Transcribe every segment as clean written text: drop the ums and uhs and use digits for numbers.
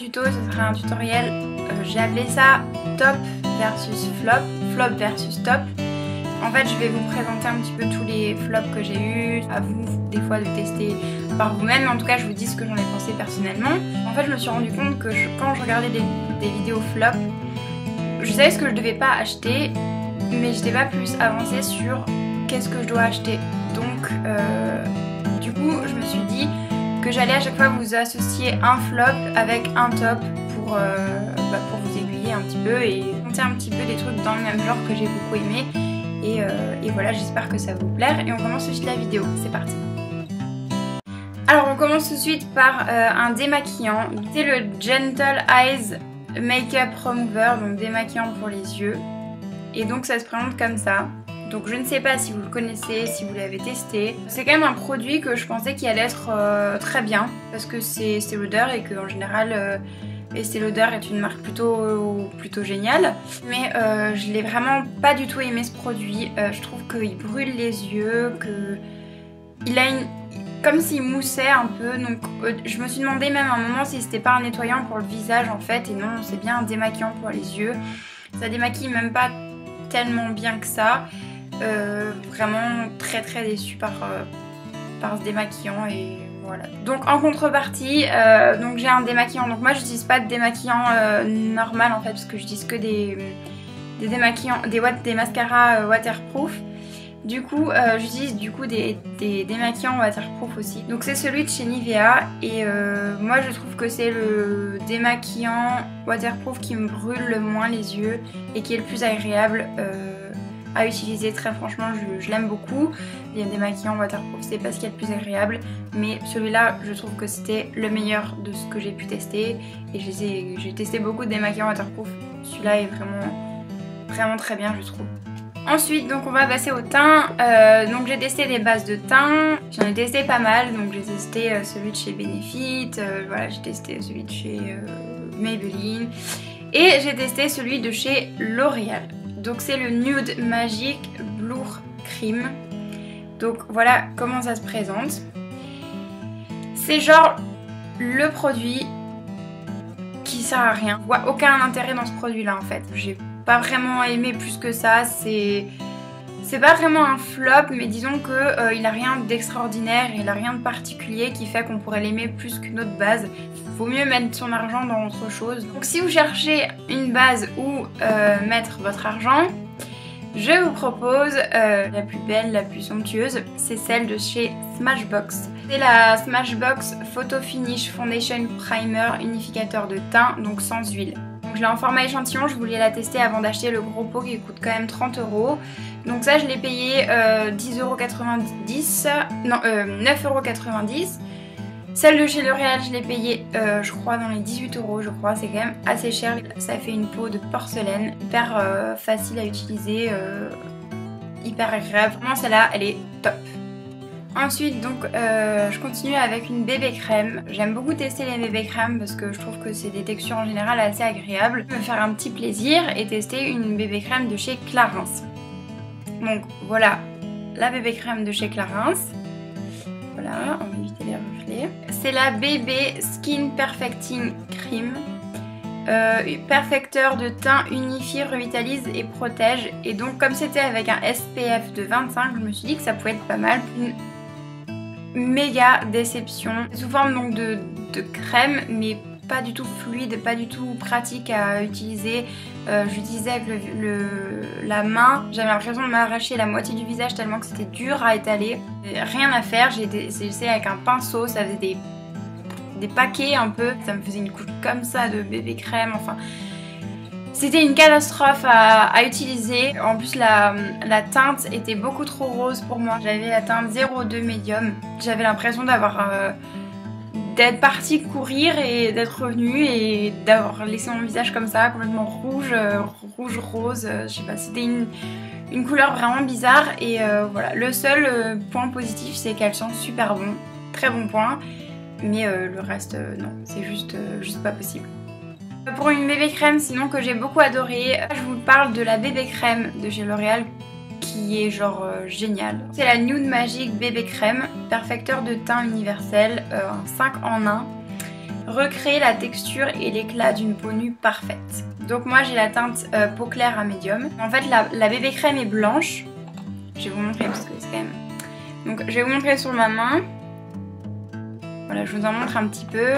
tuto, ce sera un tutoriel, j'ai appelé ça top versus flop, flop versus top. En fait, je vais vous présenter un petit peu tous les flops que j'ai eu, à vous des fois de tester par vous-même, mais en tout cas je vous dis ce que j'en ai pensé personnellement. En fait, je me suis rendu compte que quand je regardais des vidéos flop, je savais ce que je devais pas acheter, mais j'étais pas plus avancée sur qu'est-ce que je dois acheter. Donc du coup je me suis dit que j'allais à chaque fois vous associer un flop avec un top pour vous aiguiller un petit peu et monter un petit peu des trucs dans le même genre que j'ai beaucoup aimé. Et voilà, j'espère que ça va vous plaire et on commence tout de suite la vidéo, c'est parti. Alors on commence tout de suite par un démaquillant, c'est le Gentle Eyes Makeup Remover, donc démaquillant pour les yeux. Et donc ça se présente comme ça. Donc je ne sais pas si vous le connaissez, si vous l'avez testé. C'est quand même un produit que je pensais qu'il allait être très bien parce que c'est Estée Lauder et qu'en général Estée Lauder est une marque plutôt géniale. Mais je l'ai vraiment pas du tout aimé ce produit. Je trouve qu'il brûle les yeux, qu'il a comme s'il moussait un peu. Donc je me suis demandé même à un moment si c'était pas un nettoyant pour le visage en fait. Et non, c'est bien un démaquillant pour les yeux. Ça démaquille même pas tellement bien que ça. Vraiment très déçue par ce démaquillant et voilà. Donc en contrepartie, donc j'ai un démaquillant. Donc moi j'utilise pas de démaquillant normal en fait parce que j'utilise que des démaquillants, des mascaras waterproof. Du coup j'utilise des démaquillants waterproof aussi. Donc c'est celui de chez Nivea et moi je trouve que c'est le démaquillant waterproof qui me brûle le moins les yeux et qui est le plus agréable à utiliser. Très franchement je l'aime beaucoup. Les démaquillants waterproof c'est pas ce qu'il y a de plus agréable, mais celui-là je trouve que c'était le meilleur de ce que j'ai pu tester et j'ai testé beaucoup de démaquillants waterproof. Celui-là est vraiment très bien je trouve. Ensuite donc on va passer au teint. Donc j'ai testé des bases de teint, j'en ai testé pas mal. Donc j'ai testé celui de chez Benefit, voilà, j'ai testé celui de chez Maybelline et j'ai testé celui de chez L'Oréal. Donc c'est le Nude Magic Blur Cream. Donc voilà comment ça se présente. C'est genre le produit qui sert à rien. Je vois aucun intérêt dans ce produit là en fait. J'ai pas vraiment aimé plus que ça. C'est pas vraiment un flop, mais disons que il a rien d'extraordinaire, il a rien de particulier qui fait qu'on pourrait l'aimer plus qu'une autre base. Vaut mieux mettre son argent dans autre chose. Donc si vous cherchez une base où mettre votre argent, je vous propose la plus belle, la plus somptueuse, c'est celle de chez Smashbox. C'est la Smashbox Photo Finish Foundation Primer Unificateur de teint, donc sans huile. Donc je l'ai en format échantillon, je voulais la tester avant d'acheter le gros pot qui coûte quand même 30 €. Donc ça je l'ai payé 10,90 €, non 9,90 €. Celle de chez L'Oréal je l'ai payée je crois dans les 18 € je crois, c'est quand même assez cher. Ça fait une peau de porcelaine, hyper facile à utiliser, hyper agréable. Vraiment celle-là elle est top. Ensuite donc je continue avec une bébé crème. J'aime beaucoup tester les bébé crèmes parce que je trouve que c'est des textures en général assez agréables. Je vais me faire un petit plaisir et tester une bébé crème de chez Clarins. Donc voilà la bébé crème de chez Clarins. Voilà, on va éviter les reflets. C'est la bébé Skin Perfecting Cream. Perfecteur de teint, unifie, revitalise et protège. Et donc comme c'était avec un SPF de 25, je me suis dit que ça pouvait être pas mal. Une méga déception. Sous forme donc de crème, mais pas du tout fluide, pas du tout pratique à utiliser. J'utilisais avec la main, j'avais l'impression de m'arracher la moitié du visage tellement que c'était dur à étaler. Rien à faire, j'ai essayé avec un pinceau, ça faisait des paquets un peu, ça me faisait une couche comme ça de bébé crème, enfin c'était une catastrophe à utiliser. En plus la teinte était beaucoup trop rose pour moi, j'avais la teinte 02 médium, j'avais l'impression d'être partie courir et d'être revenue et d'avoir laissé mon visage comme ça, complètement rouge, rose, je sais pas, c'était une couleur vraiment bizarre et voilà. Le seul point positif c'est qu'elle sent super bon, très bon point, mais le reste non, c'est juste pas possible. Pour une bébé crème sinon que j'ai beaucoup adoré, je vous parle de la bébé crème de chez L'Oréal qui est genre génial. C'est la Nude Magic Bébé Crème, perfecteur de teint universel, un 5 en 1. recréer la texture et l'éclat d'une peau nue parfaite. Donc moi j'ai la teinte peau claire à médium. En fait la bébé crème est blanche. Je vais vous montrer parce que c'est quand même... Donc je vais vous montrer sur ma main. Voilà, je vous en montre un petit peu.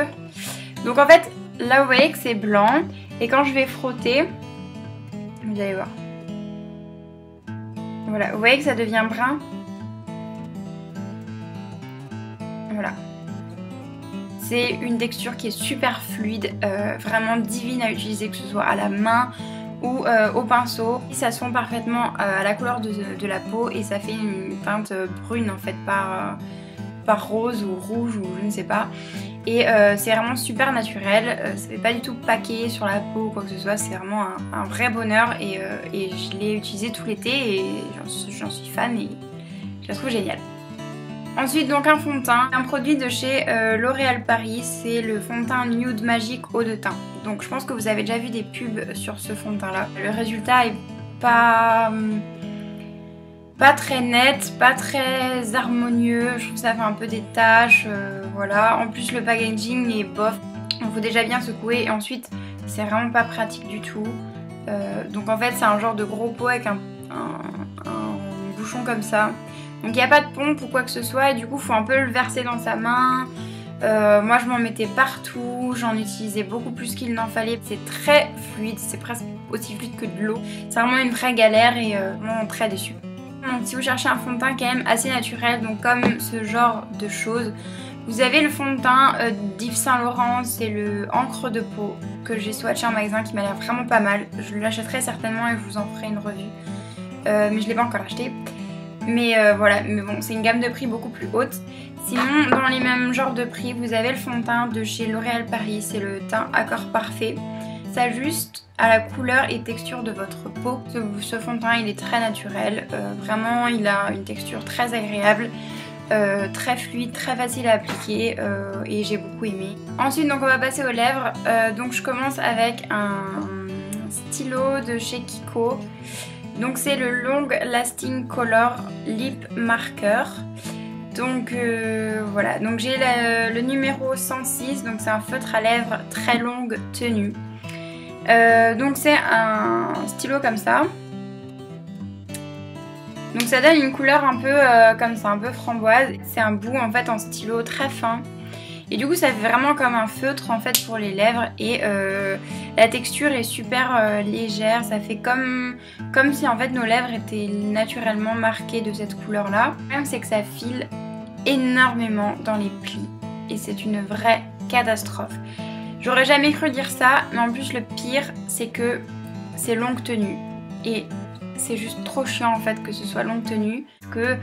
Donc en fait là vous voyez que c'est blanc. Et quand je vais frotter, vous allez voir. Voilà, vous voyez que ça devient brun. Voilà. C'est une texture qui est super fluide, vraiment divine à utiliser, que ce soit à la main ou au pinceau. Ça se fond parfaitement à la couleur de la peau et ça fait une teinte brune en fait, par rose ou rouge ou je ne sais pas. Et c'est vraiment super naturel, ça fait pas du tout paquet sur la peau ou quoi que ce soit, c'est vraiment un vrai bonheur et je l'ai utilisé tout l'été et j'en suis fan et je la trouve géniale. Ensuite donc un fond de teint, un produit de chez L'Oréal Paris, c'est le fond de teint Nude Magique Eau de Teint. Donc je pense que vous avez déjà vu des pubs sur ce fond de teint là. Le résultat est pas très net, pas très harmonieux, je trouve que ça fait un peu des taches, voilà. En plus le packaging est bof, il faut déjà bien secouer et ensuite c'est vraiment pas pratique du tout. Donc en fait c'est un genre de gros pot avec un bouchon comme ça. Donc il n'y a pas de pompe ou quoi que ce soit et du coup il faut un peu le verser dans sa main. Moi je m'en mettais partout, j'en utilisais beaucoup plus qu'il n'en fallait. C'est très fluide, c'est presque aussi fluide que de l'eau. C'est vraiment une vraie galère et vraiment très déçue. Donc si vous cherchez un fond de teint quand même assez naturel, donc comme ce genre de choses, vous avez le fond de teint d'Yves Saint Laurent, c'est le encre de peau que j'ai swatché en magasin qui m'a l'air vraiment pas mal. Je l'achèterai certainement et je vous en ferai une revue, mais je l'ai pas encore acheté. Mais voilà, mais bon, c'est une gamme de prix beaucoup plus haute. Sinon, dans les mêmes genres de prix, vous avez le fond de teint de chez L'Oréal Paris, c'est le teint Accord Parfait. Ça s'ajuste à la couleur et texture de votre peau. Ce fond de teint, il est très naturel, vraiment, il a une texture très agréable, très fluide, très facile à appliquer et j'ai beaucoup aimé. Ensuite, donc on va passer aux lèvres. Donc je commence avec un stylo de chez Kiko. Donc c'est le Long Lasting Color Lip Marker. Donc voilà, donc j'ai le numéro 106, donc c'est un feutre à lèvres très longue tenue. Donc c'est un stylo comme ça. Donc ça donne une couleur un peu comme ça, un peu framboise. C'est un bout en fait en stylo très fin. Et du coup ça fait vraiment comme un feutre en fait pour les lèvres et la texture est super légère, ça fait comme si en fait nos lèvres étaient naturellement marquées de cette couleur là. Le problème c'est que ça file énormément dans les plis et c'est une vraie catastrophe. J'aurais jamais cru dire ça, mais en plus le pire c'est que c'est longue tenue et c'est juste trop chiant en fait que ce soit longue tenue, que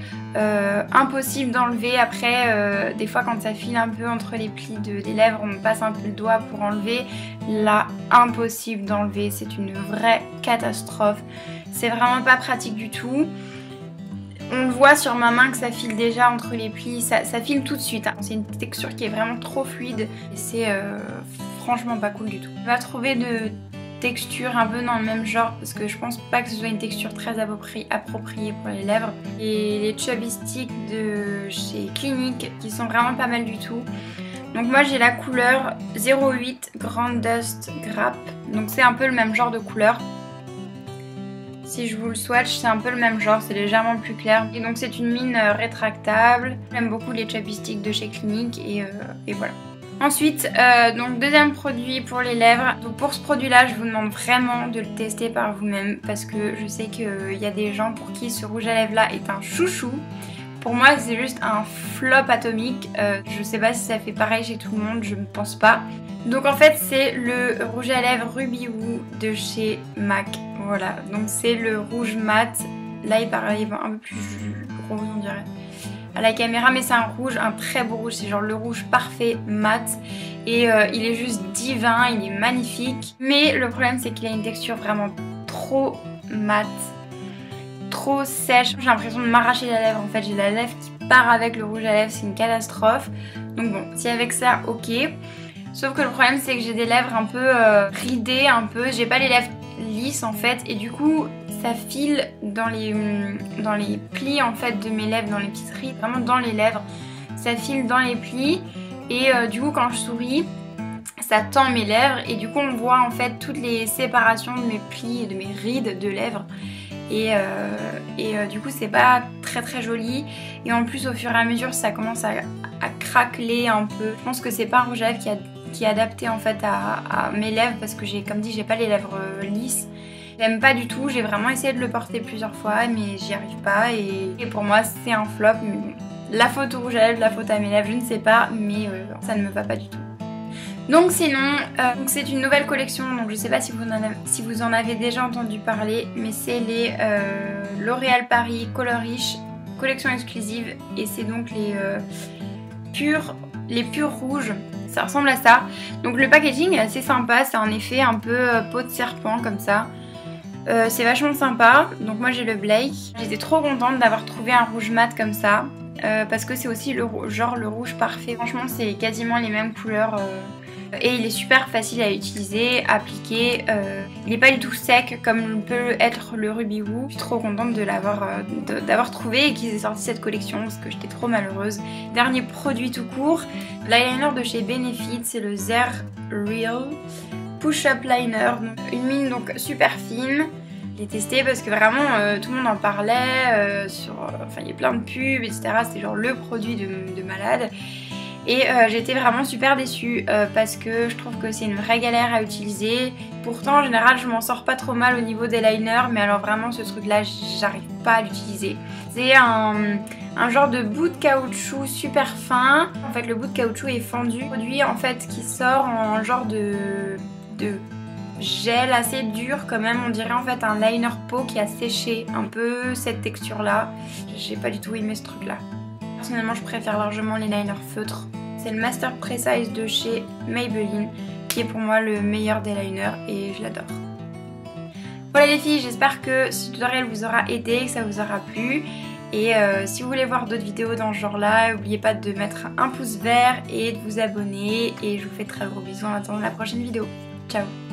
impossible d'enlever après, des fois quand ça file un peu entre les plis des lèvres on passe un peu le doigt pour enlever, là impossible d'enlever, c'est une vraie catastrophe, c'est vraiment pas pratique du tout. On le voit sur ma main que ça file déjà entre les plis, ça file tout de suite, hein. C'est une texture qui est vraiment trop fluide et c'est franchement pas cool du tout. On va trouver de texture un peu dans le même genre parce que je pense pas que ce soit une texture très appropriée pour les lèvres. Et les Chubby Sticks de chez Clinique qui sont vraiment pas mal du tout. Donc moi j'ai la couleur 08 Grand Dust Grape, donc c'est un peu le même genre de couleur. Si je vous le swatch, c'est un peu le même genre, c'est légèrement plus clair. Et donc c'est une mine rétractable. J'aime beaucoup les Chubby Sticks de chez Clinique et voilà. Ensuite, donc deuxième produit pour les lèvres. Donc pour ce produit là je vous demande vraiment de le tester par vous-même parce que je sais qu'il y a des gens pour qui ce rouge à lèvres là est un chouchou. Pour moi c'est juste un flop atomique, je sais pas si ça fait pareil chez tout le monde, je ne pense pas. Donc en fait c'est le rouge à lèvres Ruby Woo de chez MAC, voilà. Donc c'est le rouge mat, là il paraît un peu plus gros on dirait à la caméra, mais c'est un rouge, un très beau rouge, c'est genre le rouge parfait mat et il est juste divin, il est magnifique, mais le problème c'est qu'il a une texture vraiment trop mat, trop sèche, j'ai l'impression de m'arracher la lèvre en fait, j'ai la lèvre qui part avec le rouge à lèvres, c'est une catastrophe. Donc bon, si avec ça ok, sauf que le problème c'est que j'ai des lèvres un peu ridées, un peu, j'ai pas les lèvres lisses en fait et du coup ça file dans les plis en fait de mes lèvres, dans les petites rides, vraiment dans les lèvres, ça file dans les plis et du coup quand je souris ça tend mes lèvres et du coup on voit en fait toutes les séparations de mes plis et de mes rides de lèvres. Et du coup c'est pas très joli, et en plus au fur et à mesure ça commence à craqueler un peu. Je pense que c'est pas un rouge à lèvres qui est adapté en fait à mes lèvres, parce que comme dit j'ai pas les lèvres lisses. J'aime pas du tout, j'ai vraiment essayé de le porter plusieurs fois mais j'y arrive pas, et pour moi c'est un flop. Mais bon, la faute au rouge à lèvres, la faute à mes lèvres, je ne sais pas, mais ça ne me va pas du tout. Donc sinon, c'est une nouvelle collection, donc je sais pas si vous en avez déjà entendu parler, mais c'est les L'Oréal Paris Color Riche collection exclusive, et c'est donc les purs rouges, ça ressemble à ça. Donc le packaging est assez sympa, c'est en effet un peu peau de serpent comme ça. C'est vachement sympa, donc moi j'ai le Blake. J'étais trop contente d'avoir trouvé un rouge mat comme ça, parce que c'est aussi le rouge parfait. Franchement c'est quasiment les mêmes couleurs. Et il est super facile à utiliser, à appliquer, il n'est pas du tout sec comme peut être le Ruby Woo. Je suis trop contente de d'avoir trouvé et qu'ils aient sorti cette collection parce que j'étais trop malheureuse. Dernier produit tout court, l'eyeliner de chez Benefit, c'est le Zare Real Push-Up Liner, donc une mine donc super fine. Je l'ai testé parce que vraiment tout le monde en parlait, enfin il y a plein de pubs etc, c'était genre le produit de malade. Et j'étais vraiment super déçue parce que je trouve que c'est une vraie galère à utiliser. Pourtant en général je m'en sors pas trop mal au niveau des liners, mais alors vraiment ce truc là j'arrive pas à l'utiliser. C'est un genre de bout de caoutchouc super fin. En fait le bout de caoutchouc est fendu. Un produit en fait qui sort en genre de gel assez dur quand même. On dirait en fait un liner peau qui a séché. Un peu cette texture là. J'ai pas du tout aimé ce truc là. Personnellement je préfère largement les liners feutres. C'est le Master Precise de chez Maybelline qui est pour moi le meilleur des liners et je l'adore. Voilà les filles, j'espère que ce tutoriel vous aura aidé, que ça vous aura plu. Et si vous voulez voir d'autres vidéos dans ce genre là, n'oubliez pas de mettre un pouce vert et de vous abonner. Et je vous fais très gros bisous en attendant la prochaine vidéo. Ciao!